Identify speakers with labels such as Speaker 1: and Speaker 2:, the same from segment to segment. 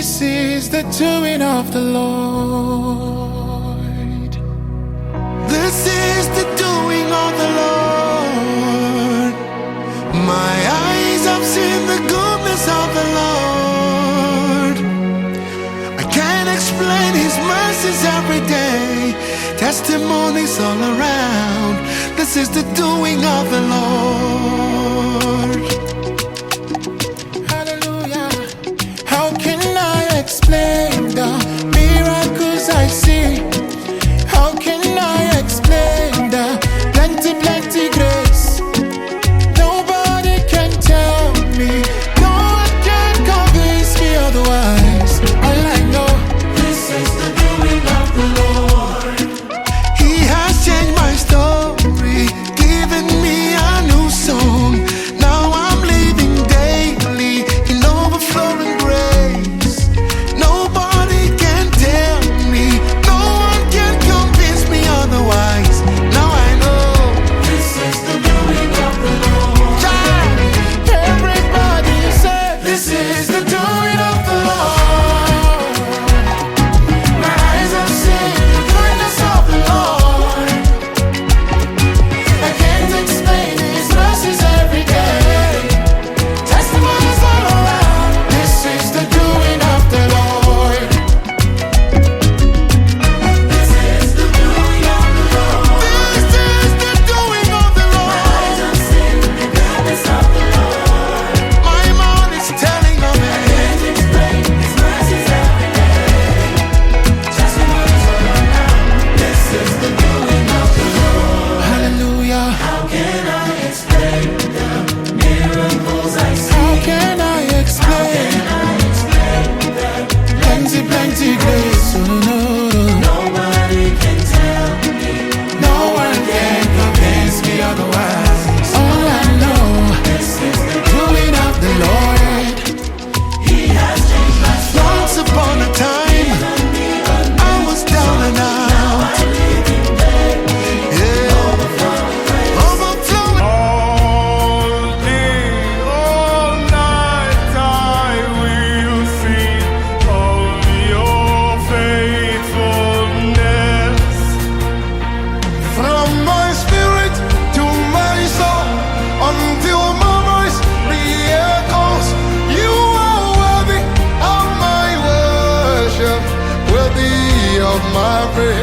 Speaker 1: This is the doing of the Lord. This is the doing of the Lord. My eyes have seen the goodness of the Lord. I can't explain His mercies every day. Testimonies all around. This is the doing of the Lord. Hallelujah. How can I explain the miracles I see? How can I explain the plenty grace? Nobody can tell me. No one can convince me otherwise. All I know, this is the doing of the Lord. He has changed my story, given me a new song. Now I'm living daily in overflowing grace. Nobody can tell me, no one can convince me otherwise. Now I know this is the doing of the Lord. Child, everybody say, this is the doing of the Lord. My eyes have seen the goodness of the Lord. I can't explain His mercies every day. Testimonies all around. This is the doing of the Lord. This is the doing of the Lord. This is the doing of the Lord. My eyes have seen the goodness of the Lord. My mouth is telling of it. I can't explain His mercies every day. Testimonies all around. This is the doing of the Lord. Hallelujah. How can I explain the miracles I see? How can I explain? Plenty grace. Oh, no. Nobody can tell me. No one can convince me otherwise. All I know, this is the doing of the Lord. He has changed my story. Once upon a time, I was down and out. Yeah. Overflowing.
Speaker 2: All day, all night, I will sing of your faithfulness. From my spirit to my soul, until my voice re-echoes, you are worthy of my worship, worthy of my praise.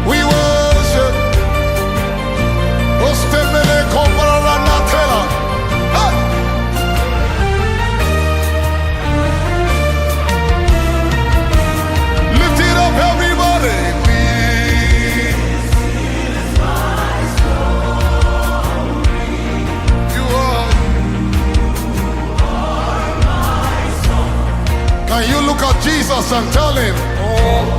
Speaker 2: We worship. Ostemele kombarana natela. Hey! Lift it up, everybody. You are. Can you look at Jesus and tell Him, oh,